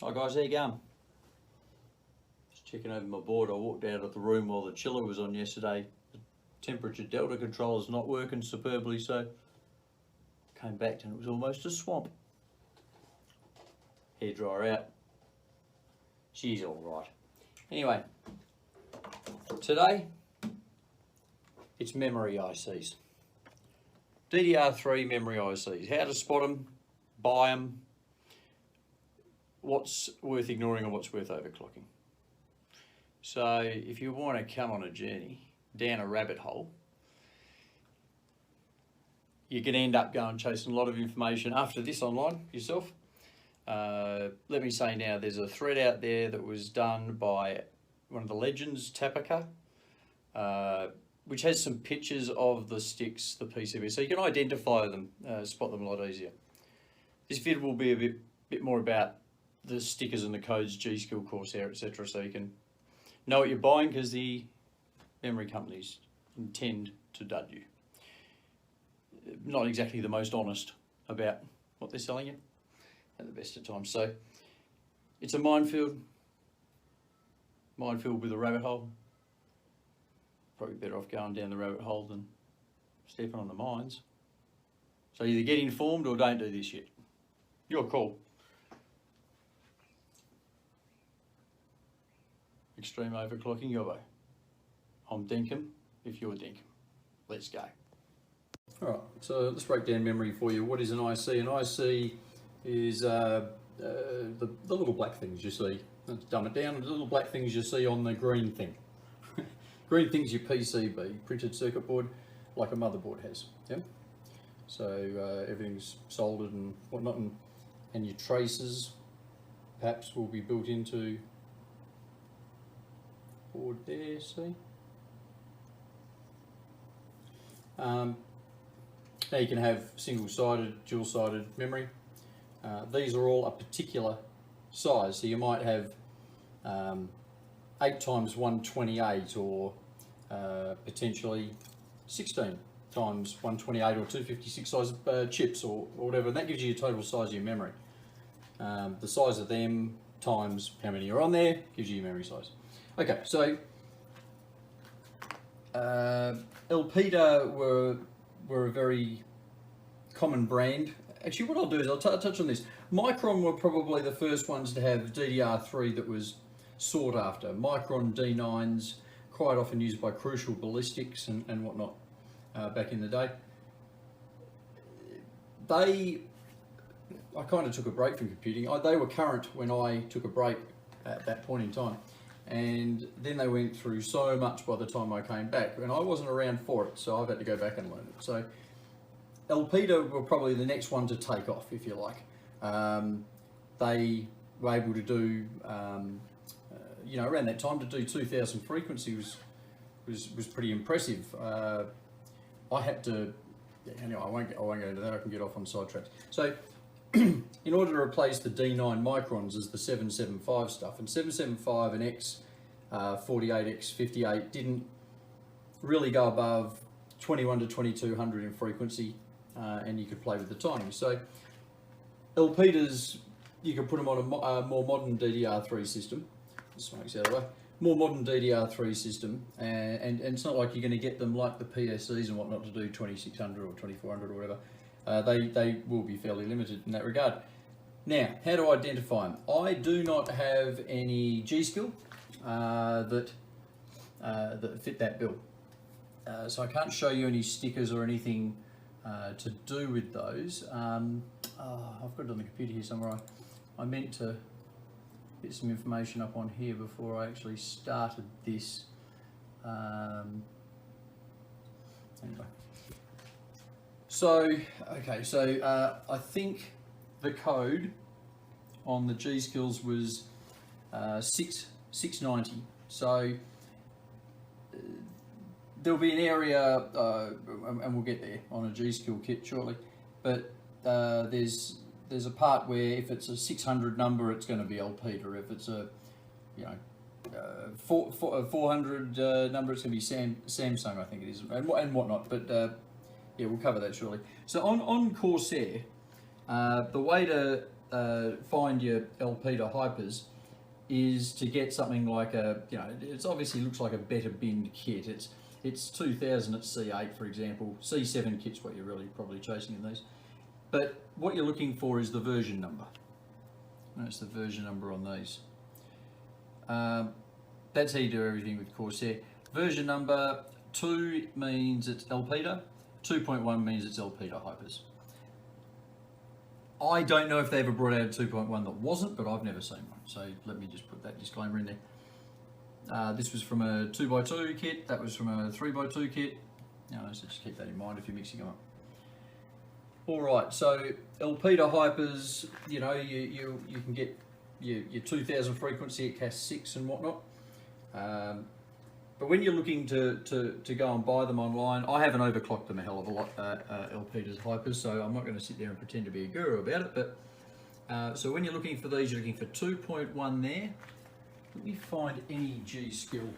Hi guys, how you going? Just checking over my board. I walked out of the room while the chiller was on yesterday. The temperature delta controller's not working superbly, so came back and it was almost a swamp. Hairdryer out. She's alright. Anyway, today it's memory ICs. DDR3 memory ICs. How to spot them, buy them, what's worth ignoring and what's worth overclocking. So if you want to come on a journey down a rabbit hole, you can end up going chasing a lot of information after this online yourself. Let me say now, there's a thread out there that was done by one of the legends, TaPaKaH, which has some pictures of the sticks, the PCB, so you can identify them, spot them a lot easier. This vid will be a bit more about the stickers and the codes, G-Skill, Corsair, etc., so you can know what you're buying, because the memory companies intend to dud you. Not exactly the most honest about what they're selling you at the best of times. So it's a minefield with a rabbit hole. Probably better off going down the rabbit hole than stepping on the mines. So either get informed or don't do this shit. Your call. Extreme overclocking your way. I'm Dinkum if you're Dinkum. Let's go. Alright, so let's break down memory for you. What is an IC? An IC is the little black things you see. Let's dumb it down. The little black things you see on the green thing. Green thing's your PCB, printed circuit board, like a motherboard has. Yeah. So everything's soldered and whatnot, and your traces perhaps will be built into board there. See. Now you can have single-sided, dual-sided memory. These are all a particular size, so you might have 8 times 128 or potentially 16 times 128 or 256 size chips or whatever, and that gives you your total size of your memory. The size of them times how many are on there gives you your memory size. Okay, so Elpida were a very common brand. Actually, what I'll do is I'll touch on this. Micron were probably the first ones to have DDR3 that was sought after. Micron D9s, quite often used by crucial ballistics and whatnot back in the day. I kind of took a break from computing. They were current when I took a break at that point in time. And then they went through so much by the time I came back, and I wasn't around for it, so I've had to go back and learn it. So Elpida were probably the next one to take off, if you like. They were able to do, you know, around that time to do 2000 frequency was pretty impressive. I had to, anyway, I won't go into that. I can get off on sidetracks. So in order to replace the D9 microns as the 775 stuff, and 775 and X48, X58 didn't really go above 21 to 2200 in frequency, and you could play with the timing. So Elpidas, you could put them on a more modern DDR3 system. This makes out of the way. More modern DDR3 system, and it's not like you're going to get them like the PSCs and whatnot to do 2600 or 2400 or whatever. They will be fairly limited in that regard. Now, how to identify them? I do not have any G-Skill that fit that bill. So I can't show you any stickers or anything to do with those. I've got it on the computer here somewhere. I meant to get some information up on here before I actually started this. Anyway. So, okay, so I think the code on the G-Skills was 690. So there'll be an area, and we'll get there on a G-Skill kit shortly, but there's a part where if it's a 600 number, it's going to be Elpida, or if it's a 400 number, it's going to be Samsung, I think it is, and whatnot. But yeah, we'll cover that shortly. So on Corsair, the way to find your LP to hypers is to get something like a, you know, it obviously looks like a better binned kit. It's 2000 at C8, for example. C7 kit's what you're really probably chasing in these. But what you're looking for is the version number. Notice the version number on these. That's how you do everything with Corsair. Version number 2 means it's LPTA, 2.1 means it's LPTA hypers. I don't know if they ever brought out a 2.1 that wasn't, but I've never seen one. So let me just put that disclaimer in there. This was from a 2x2 kit, that was from a 3x2 kit. So just keep that in mind if you're mixing them up. Alright, so LPTA hypers, you know, you can get your 2000 frequency at CAS 6 and whatnot. But when you're looking to go and buy them online, I haven't overclocked them a hell of a lot, LPTA's hypers, so I'm not going to sit there and pretend to be a guru about it. But so when you're looking for these, you're looking for 2.1 there. Let me find any G skill.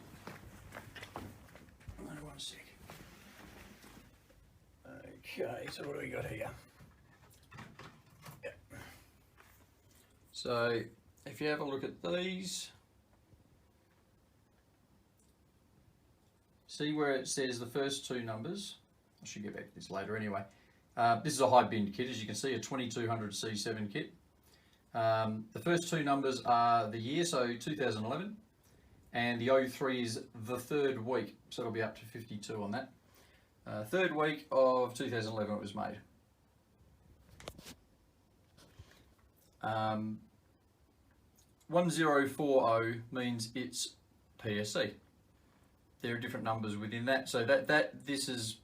Hold on one sec. Okay, so what do we got here? Yep. So if you have a look at these, see where it says the first two numbers. I should get back to this later anyway. This is a high bin kit, as you can see, a 2200 C7 kit. The first two numbers are the year, so 2011, and the 03 is the third week, so it'll be up to 52 on that. Third week of 2011 it was made. 1040 means it's PSC. There are different numbers within that, so this is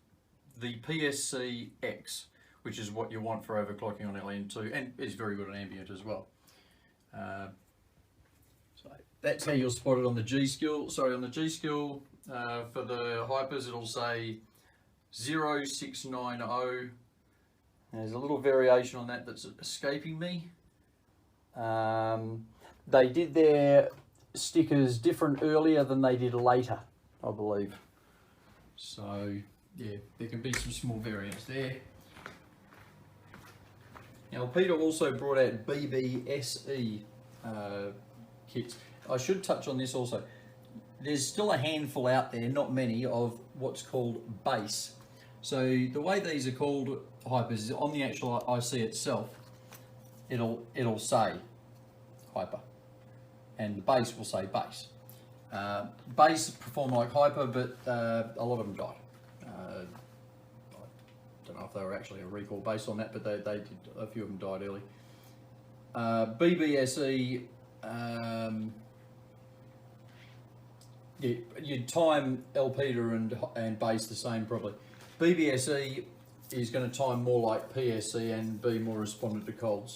the PSC X, which is what you want for overclocking on LN2, and it's very good on ambient as well. So that's how you'll spot it on the G skill. Sorry, on the G skill for the hypers, it'll say 0690. There's a little variation on that that's escaping me. They did their stickers different earlier than they did later, I believe. So yeah, there can be some small variance there. Now Peter also brought out BBSE kits. I should touch on this also. There's still a handful out there, not many, of what's called base. So the way these are called hypers is on the actual IC itself, it'll say hyper, and the base will say base. Base perform like hyper, but a lot of them died. I don't know if they were actually a recall based on that, but they did, a few of them died early. BBSE, yeah, you'd time LPTA and base the same probably. BBSE is going to time more like PSC and be more respondent to cold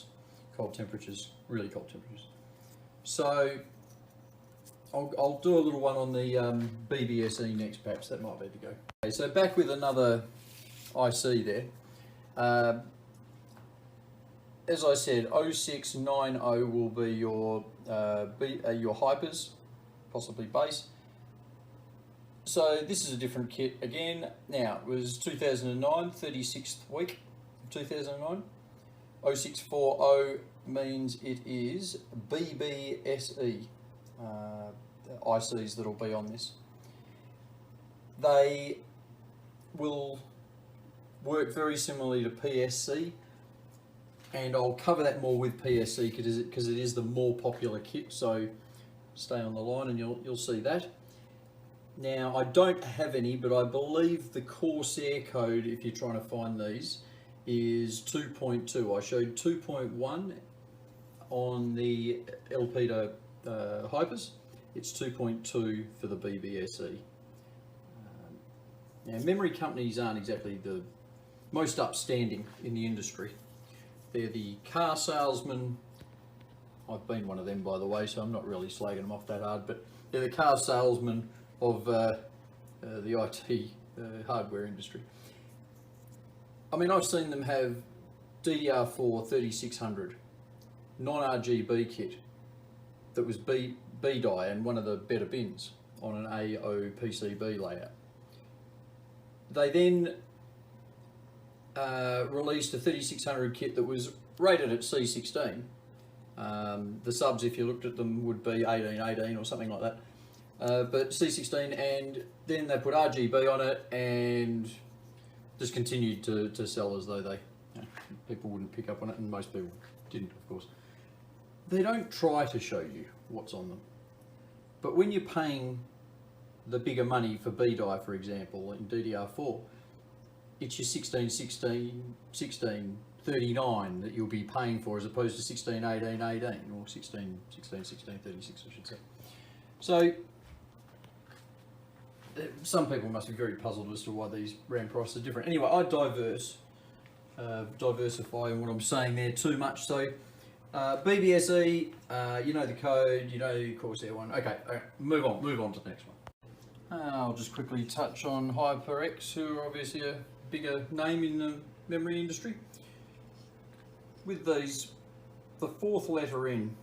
temperatures, really cold temperatures. So I'll do a little one on the BBSE next, perhaps that might be the go. Okay, so back with another IC there. As I said, 0690 will be your hypers, possibly base. So this is a different kit again. Now, it was 2009, 36th week of 2009. 0640 means it is BBSE ICs that'll be on this. They will work very similarly to PSC, and I'll cover that more with PSC because it is the more popular kit, so stay on the line and you'll see that. Now, I don't have any, but I believe the Corsair code, if you're trying to find these, is 2.2. I showed 2.1 on the LPTA hypers. It's 2.2 for the BBSE. Now, memory companies aren't exactly the most upstanding in the industry. They're the car salesman. I've been one of them, by the way, so I'm not really slagging them off that hard, but they're the car salesman of the IT hardware industry. I mean, I've seen them have DDR4 3600 non-RGB kit that was B-die and one of the better bins on an AO PCB layout. They then released a 3600 kit that was rated at C16, The subs, if you looked at them, would be 1818 or something like that. But C16, and then they put RGB on it and just continued to sell as though they, people wouldn't pick up on it, and most people didn't, of course. They don't try to show you what's on them. But when you're paying the bigger money for B-die, for example, in DDR4, it's your 1639 that you'll be paying for, as opposed to 161818 or 1636, I should say. So some people must be very puzzled as to why these RAM prices are different. Anyway, I diversify in what I'm saying there too much. So BBSE, you know the code, you know the Corsair one. Okay, move on to the next one. I'll just quickly touch on HyperX, who are obviously a bigger name in the memory industry. With these, the fourth letter in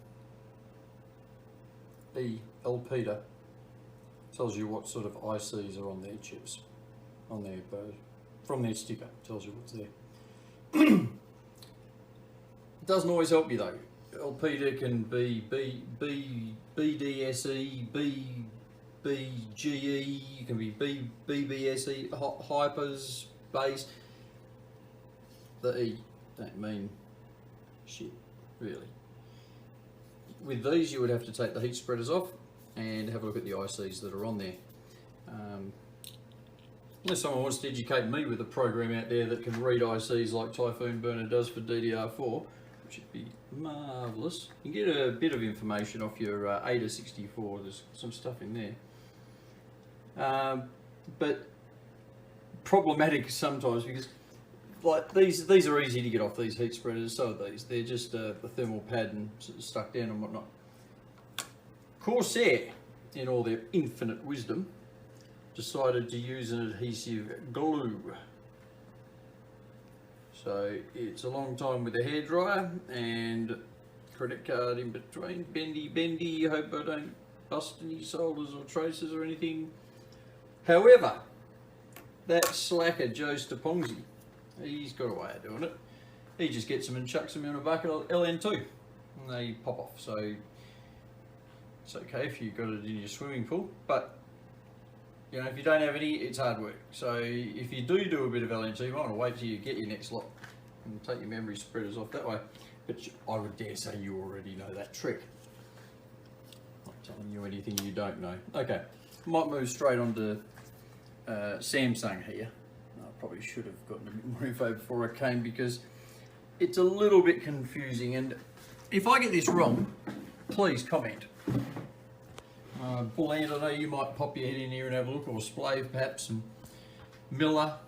E, LPDA, tells you what sort of ICs are on their chips, on their from their sticker, tells you what's there. It doesn't always help you though. LPDA can be BDSE, BGE, you can be BBSE, hypers, base. The E don't mean shit, really. With these, you would have to take the heat spreaders off and have a look at the ICs that are on there. Unless someone wants to educate me with a program out there that can read ICs like Typhoon Burner does for DDR4, which would be marvellous. You can get a bit of information off your ADA64, there's some stuff in there. But problematic sometimes, because like these are easy to get off, these heat spreaders, so are these. They're just the thermal pad and stuck down and whatnot. Corsair, in all their infinite wisdom, decided to use an adhesive glue. So it's a long time with a hairdryer and credit card in between. Bendy, hope I don't bust any solders or traces or anything. However, that slacker Joe Stapongzi, he's got a way of doing it. He just gets them and chucks them in a bucket of LN2 and they pop off. So it's okay if you've got it in your swimming pool, but you know, if you don't have any, it's hard work. So if you do a bit of LN2, you might want to wait till you get your next lot and take your memory spreaders off that way. But I would dare say you already know that trick. Not telling you anything you don't know. Okay, might move straight on to Samsung here. I probably should have gotten a bit more info before I came, because it's a little bit confusing, and if I get this wrong, please comment. Bullant, I know you might pop your head in here and have a look, or Splave perhaps, and Miller.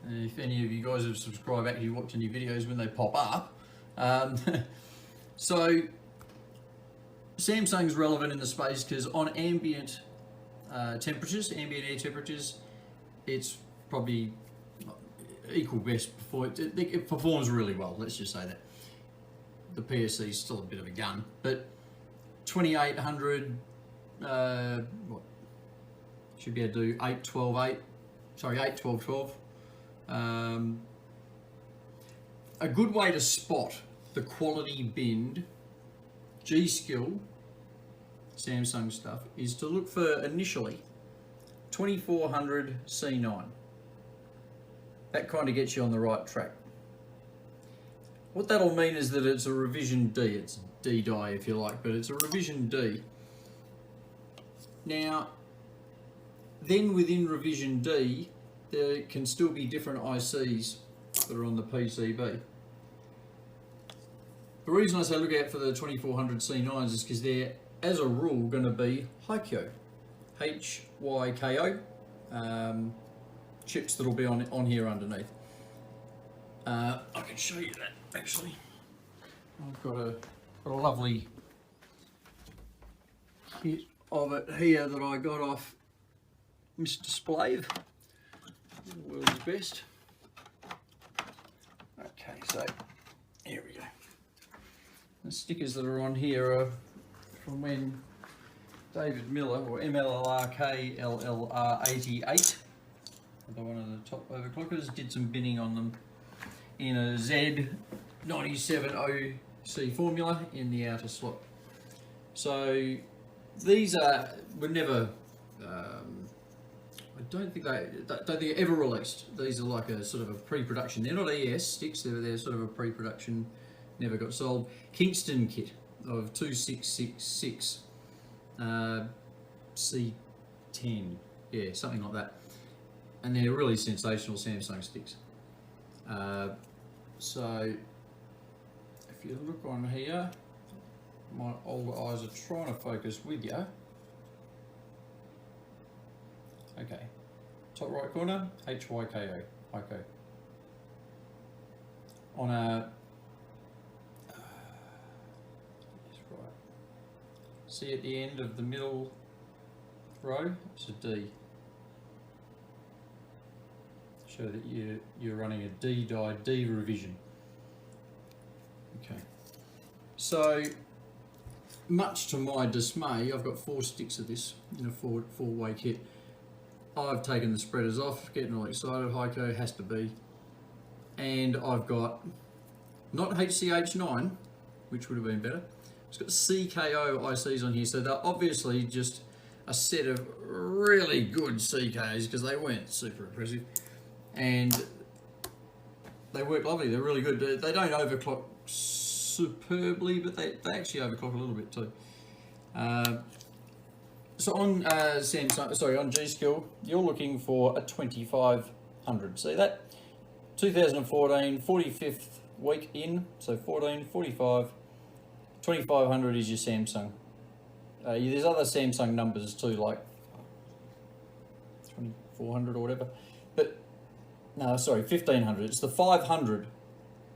If any of you guys have subscribed, actually watch any videos when they pop up. So Samsung's relevant in the space because on ambient temperatures, ambient air temperatures, it's probably equal best before it performs really well, let's just say that. The PSC is still a bit of a gun, but 2800, what should be able to do 8, 12, 8, sorry 8, 12, 12. A good way to spot the quality binned G-Skill Samsung stuff is to look for initially 2400 C9. That kind of gets you on the right track. What that'll mean is that it's a revision D, it's D-die if you like, but it's a revision D. Now, then within revision D, there can still be different ICs that are on the PCB. The reason I say look out for the 2400 C9s is because they're, as a rule, going to be HYKO, HYKO chips that'll be on here underneath. I can show you that actually. I've got a lovely kit of it here that I got off Mr. Splave, the world's best. Okay, so here we go. The stickers that are on here are from when David Miller, or MLRKLLR88, one of the top overclockers, did some binning on them in a Z9706 C formula in the outer slot. So these were never, I don't think they're ever released. These are like a sort of a pre-production. They're not ES sticks, they're sort of a pre-production, never got sold. Kingston kit of 2666 C10, yeah, something like that. And they're really sensational Samsung sticks. So if you look on here, my older eyes are trying to focus with you. Okay, top right corner, HYKO, HYKO. On a, right. See at the end of the middle row, it's a D. Show that you're running a D die D revision. Okay, so much to my dismay, I've got 4 sticks of this in a four-way kit. I've taken the spreaders off, getting all excited, HYKO has to be. And I've got, not HCH9, which would have been better, it's got CKO ICs on here, so they're obviously just a set of really good CKs because they weren't super impressive. And they work lovely, they're really good. They don't overclock superbly, but they actually overclock a little bit too. So on Samsung, sorry, on G.Skill, you're looking for a 2500. See that? 2014, 45th week in, so 14, 45, 2500 is your Samsung. There's other Samsung numbers too, like 2400 or whatever, but no, sorry, 1500. It's the 500.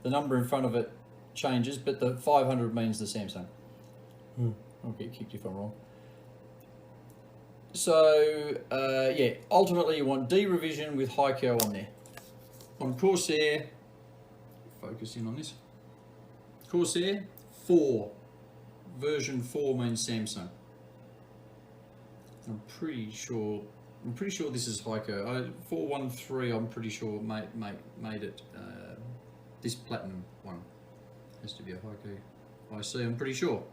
The number in front of it changes, but the 500 means the Samsung. I'll get kicked if I'm wrong. So, yeah, ultimately you want D revision with HYKO on there. On Corsair, focus in on this. Corsair 4, version 4 means Samsung. I'm pretty sure this is HYKO. 413, I'm pretty sure made it. This platinum one has to be a HYKO IC, I'm pretty sure.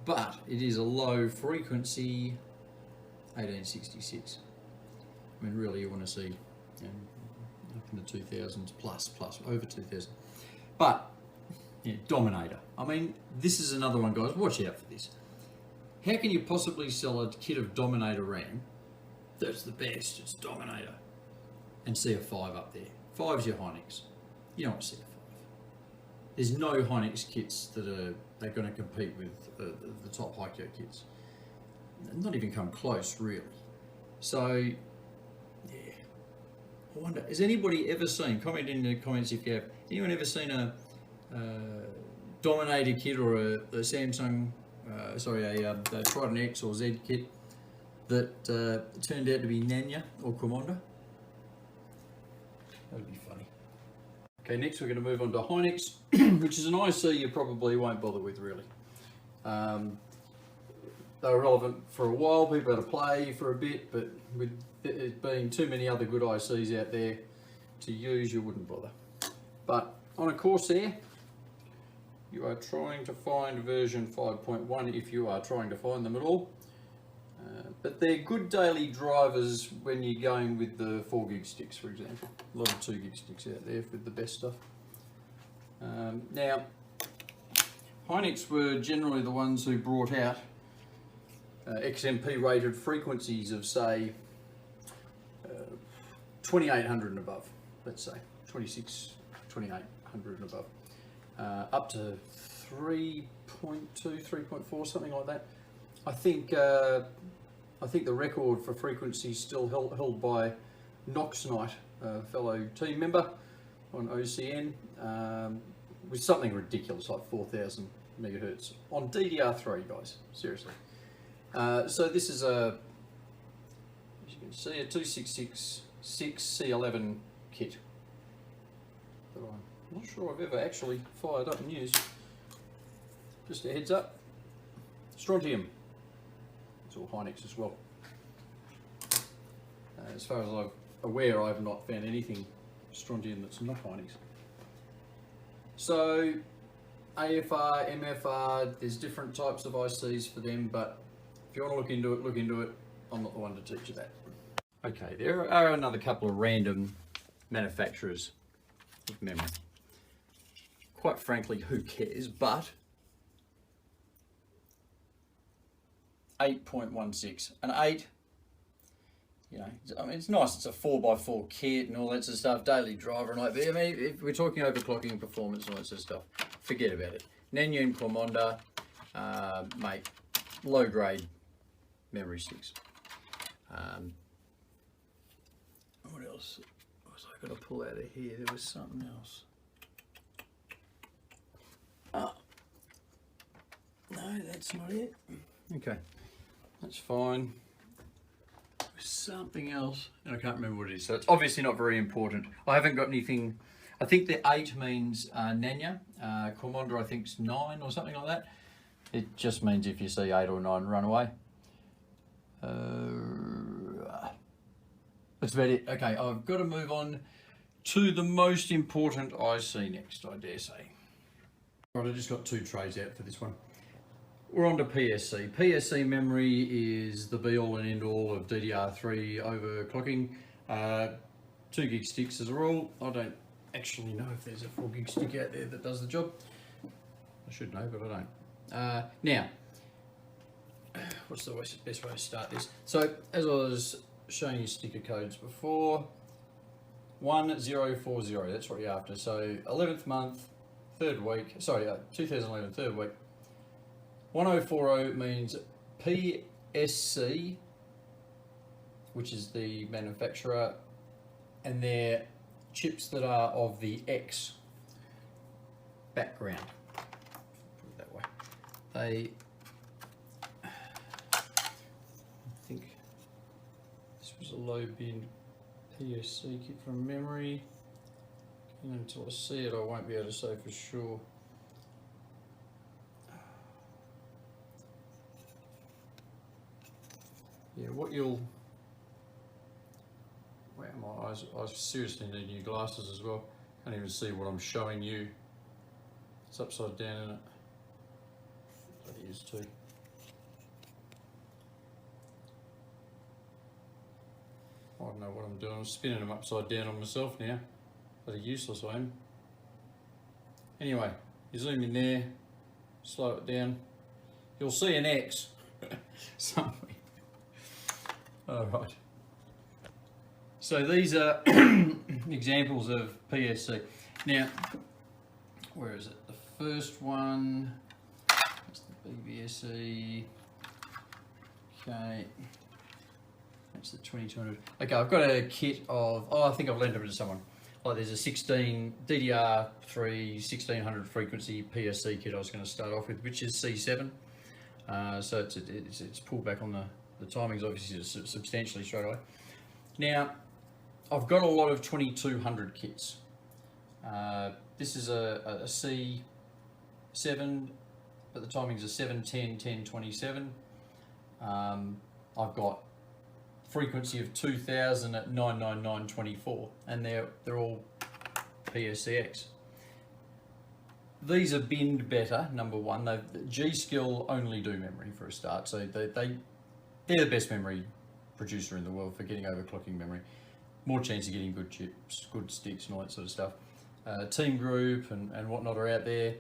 But it is a low frequency 1866. I mean, really, you want to see up in the 2000s plus over 2000. But yeah, Dominator. I mean, this is another one, guys. Watch out for this. How can you possibly sell a kit of Dominator RAM that's the best? It's Dominator, and see a 5 up there. 5's your Hynix. You don't want to see a 5. There's no Hynix kits that they're going to compete with the top HYKO kits. Not even come close, really. So, yeah. I wonder, has anybody ever seen, comment in the comments if you have, anyone ever seen a Dominator kit or a Samsung, a Trident X or Z kit that turned out to be Nanya or Commander? That would be funny. Okay, next we're going to move on to Hynix, which is an IC you probably won't bother with, really. They were relevant for a while, people had to play for a bit, but with it being too many other good ICs out there to use, you wouldn't bother. But on a Corsair, you are trying to find version 5.1 if you are trying to find them at all. But they're good daily drivers when you're going with the 4 gig sticks, for example. A lot of 2 gig sticks out there with the best stuff. Now, Hynix were generally the ones who brought out XMP rated frequencies of, say, 2800 and above, let's say 2800 and above, up to 3.2, 3.4, something like that. I think the record for frequency is still held by Knox Knight, a fellow team member on OCN, with something ridiculous like 4000 megahertz on DDR3, guys, seriously. So this is as you can see, a 2666 C11 kit that I'm not sure I've ever actually fired up and used. Just a heads up, strontium. It's all Hynix as well. As far as I'm aware, I've not found anything strontium that's not Hynix. So AFR, MFR, there's different types of ICs for them, but if you want to look into it, look into it. I'm not the one to teach you that. Okay, there are another couple of random manufacturers of memory. Quite frankly, who cares, but 8.16, an 8, you know, I mean, it's nice, it's a 4x4 kit and all that sort of stuff, daily driver and like, but I mean, if we're talking overclocking performance and all that sort of stuff, forget about it. Nanyun Commander, mate, low grade memory sticks. What else was I got to pull out of here? There was something else. Oh, no, that's not it. Okay, that's fine. Something else, and I can't remember what it is, so it's obviously not very important. I haven't got anything. I think the 8 means Nanya. Commander I think is 9 or something like that. It just means if you see 8 or 9, run away. That's about it. Okay, I've got to move on to the most important IC next, I dare say. Right, I just got 2 trays out for this one. We're on to PSC. PSC memory is the be-all and end-all of DDR3 overclocking. 2 gig sticks as a rule. I don't actually know if there's a 4 gig stick out there that does the job. I should know, but I don't. Now, what's the best way to start this? So, as I was showing you sticker codes before, 1040, that's what you're after. So, 11th month, 3rd week, sorry, 2011, 3rd week. 1040 means PSC, which is the manufacturer, and they're chips that are of the X background. Put it that way. I think this was a low bin PSC kit from memory. And until I see it, I won't be able to say for sure. Yeah, what you'll... Wow, my eyes, I seriously need new glasses as well. Can't even see what I'm showing you. It's upside down, isn't it? Bloody is too. I don't know what I'm doing. I'm spinning them upside down on myself now. Bloody useless I am. Anyway, you zoom in there, slow it down. You'll see an X somewhere. Alright, so these are examples of PSC. Now, where is it? The first one, that's the BBSE, okay, that's the 2200. Okay, I've got a kit of, I think I've lent them to someone. Like there's a 16, DDR3 1600 frequency PSC kit I was going to start off with, which is C7. So it's pulled back on the timing's obviously substantially straight away. Now, I've got a lot of 2200 kits. This is a C7, but the timing's a 710, 1027. I've got frequency of 2000 at 99924, and they're all PSCX. These are binned better, number one. G-Skill only do memory for a start, so they're the best memory producer in the world for getting overclocking memory. More chance of getting good chips, good sticks and all that sort of stuff. Team Group and whatnot are out there.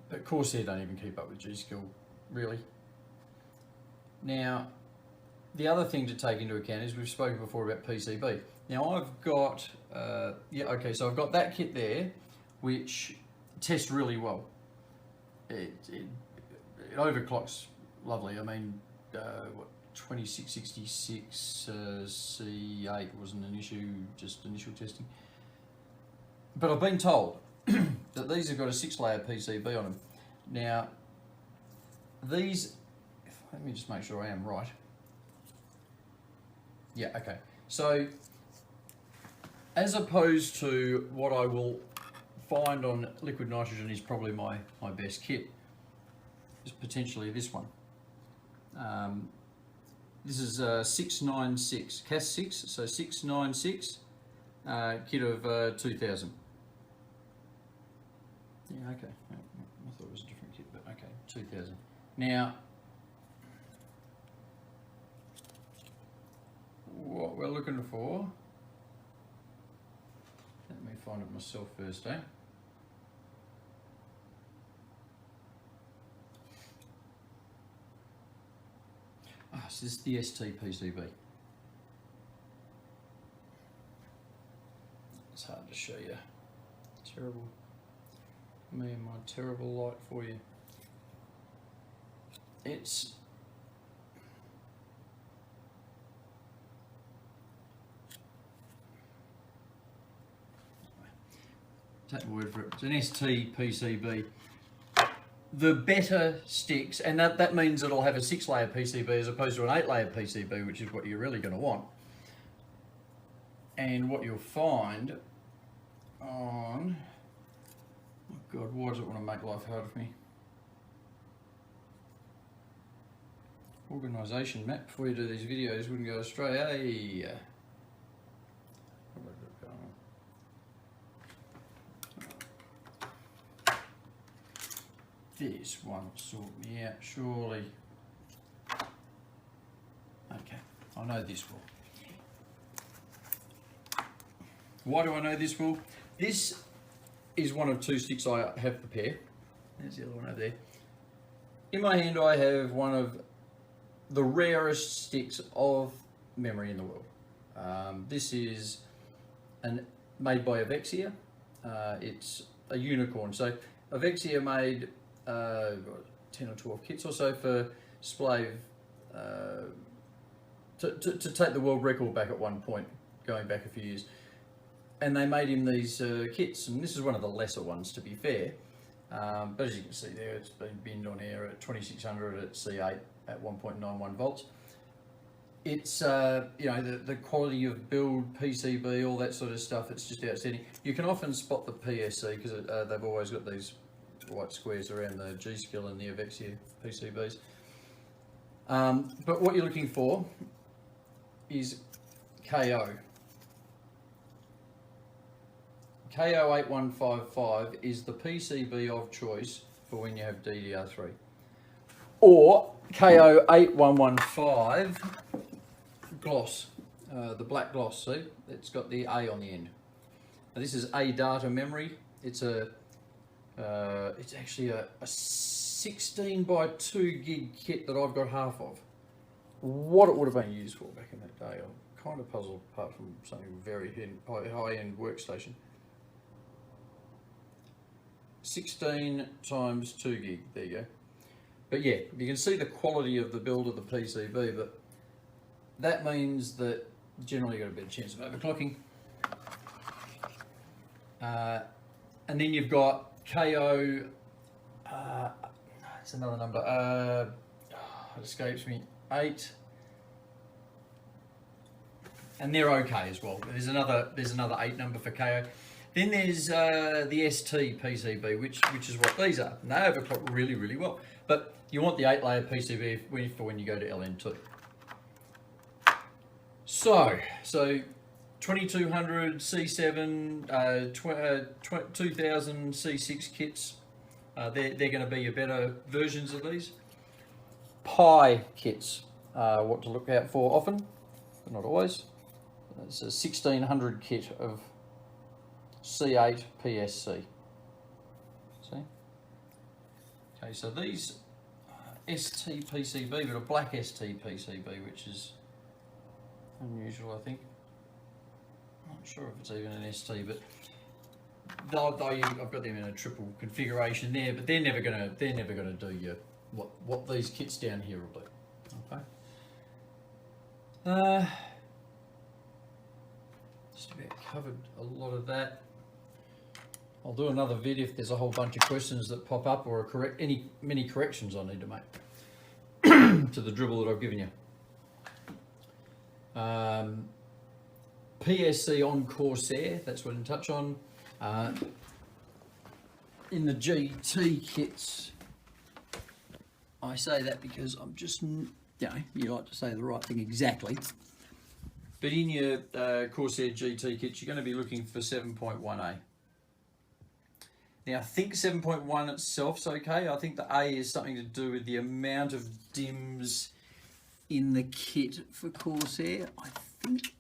But Corsair don't even keep up with G-Skill, really. Now, the other thing to take into account is we've spoken before about PCB. Now I've got, so I've got that kit there, which tests really well. It overclocks lovely. I mean, 2666 C8 wasn't an issue, just initial testing. But I've been told that these have got a 6-layer PCB on them. Now, these, let me just make sure I am right. Yeah, okay. So, as opposed to what I will find on liquid nitrogen is probably my best kit, is potentially this one. This is 696, CAS6, so 696, kit of 2000. Yeah, okay. I thought it was a different kit, but okay, 2000. Now, what we're looking for, let me find it myself first, eh? Ah, so this is the ST-PCB. It's hard to show you. Terrible. Me and my terrible light for you. It's take my word for it. It's an ST-PCB. The better sticks, and that means it'll have a 6-layer PCB as opposed to an 8-layer PCB, which is what you're really going to want. And what you'll find on, oh God, why does it want to make life hard for me? Organisation map before you do these videos wouldn't go astray, eh? This one sort me out, surely. Okay, I know this will. Why do I know this will? This is one of 2 sticks I have prepared. There's the other one over there. In my hand I have one of the rarest sticks of memory in the world. This is made by Avexia. It's a unicorn. So Avexia made 10 or 12 kits or so for Splave to take the world record back at one point, going back a few years. And they made him these kits, and this is one of the lesser ones, to be fair. But as you can see there, it's been binned on air at 2600 at C8 at 1.91 volts. It's you know, the quality of build, PCB, all that sort of stuff. It's just outstanding. You can often spot the PSC because they've always got these white squares around the G-Skill and the Avexia PCBs. But what you're looking for is KO. KO8155 is the PCB of choice for when you have DDR3. Or KO8115 gloss, the black gloss, see? It's got the A on the end. Now this is A data memory. It's actually a 16 by 2 gig kit that I've got half of. What it would have been used for back in that day, I'm kind of puzzled, apart from something very high-end workstation. 16 times 2 gig, there you go. But yeah, you can see the quality of the build of the PCB, but that means that generally you've got a better chance of overclocking. And then you've got KO, it's another number, it escapes me, 8, and they're okay as well. There's another 8 number for KO. Then there's the ST PCB, which is what these are. And they overclock really, really well. But you want the 8-layer PCB for when you go to LN2. So 2200 C7, 2000 C6 kits. They're going to be your better versions of these. Pi kits, what to look out for often, but not always. It's a 1600 kit of C8 PSC. See? Okay, so these ST PCB, but a black ST PCB, which is unusual, I think. I'm not sure if it's even an ST, but I've got them in a triple configuration there, but they're never gonna do your what these kits down here will do. Okay. Just about covered a lot of that. I'll do another vid if there's a whole bunch of questions that pop up or many corrections I need to make to the dribble that I've given you. PSC on Corsair, that's what I'm touch on. In the GT kits, I say that because I'm just, you like to say the right thing exactly. But in your Corsair GT kits, you're going to be looking for 7.1A. Now I think 7.1 itself's okay. I think the A is something to do with the amount of DIMMs in the kit for Corsair, I think.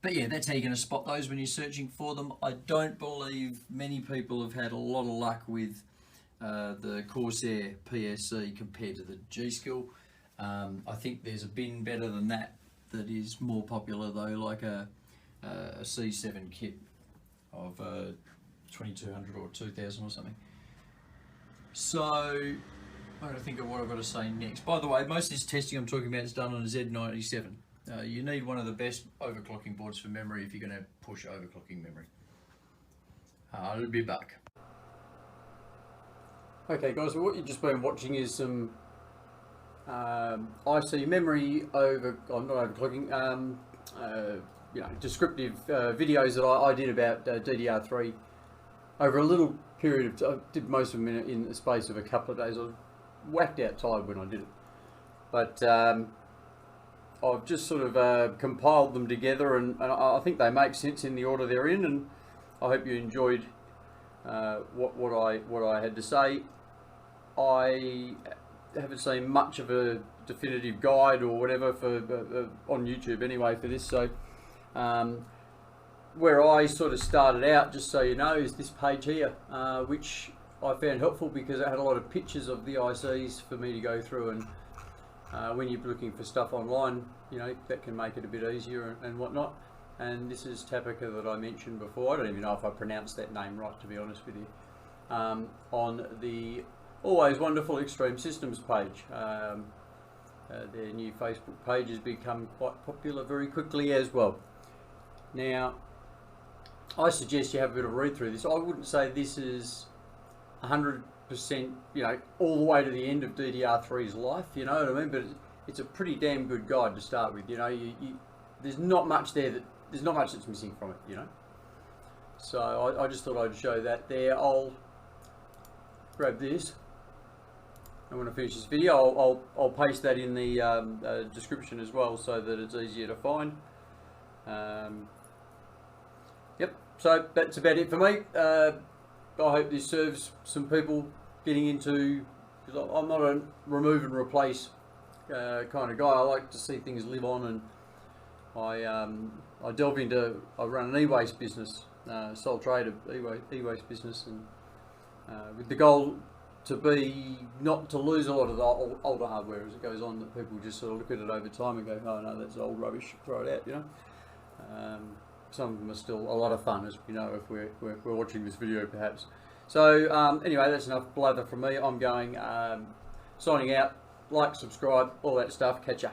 But yeah, that's how you're going to spot those when you're searching for them. I don't believe many people have had a lot of luck with the Corsair PSC compared to the G-Skill. I think there's a bin better than that is more popular though, like a C7 kit of 2200 or 2000 or something. So I'm going to think of what I've got to say next. By the way, most of this testing I'm talking about is done on a Z97. You need one of the best overclocking boards for memory if you're going to push overclocking memory. I'll be back. Okay guys, so what you've just been watching is some IC memory not overclocking, you know, descriptive videos that I did about DDR3 over a little period of time. I did most of them in the space of a couple of days. I was whacked out tired when I did it, but I've just sort of compiled them together, and I think they make sense in the order they're in, and I hope you enjoyed what I had to say. I haven't seen much of a definitive guide or whatever for on YouTube anyway for this, so where I sort of started out, just so you know, is this page here, which I found helpful because it had a lot of pictures of the ICs for me to go through, and when you're looking for stuff online, you know, that can make it a bit easier and whatnot. And this is TaPaKaH that I mentioned before. I don't even know if I pronounced that name right, to be honest with you. On the always wonderful Extreme Systems page. Their new Facebook page has become quite popular very quickly as well. Now, I suggest you have a bit of a read through this. I wouldn't say this is 100%, you know, all the way to the end of DDR3's life, you know what I mean? But it's a pretty damn good guide to start with. You know, there's not much there there's not much that's missing from it, you know. So I just thought I'd show that there. I'll grab this, and when I finish this video, I'll paste that in the description as well, so that it's easier to find. Yep. So that's about it for me. I hope this serves some people getting into, because I'm not a remove and replace kind of guy. I like to see things live on, and I delve into, I run an e-waste business, sole trade of e-waste business, and with the goal to be not to lose a lot of the older hardware as it goes on, that people just sort of look at it over time and go, oh no, that's old rubbish, throw it out, you know. Some of them are still a lot of fun, as we know, if we're watching this video perhaps. So anyway, that's enough blather from me. I'm going signing out. Like, subscribe, all that stuff. Catch ya.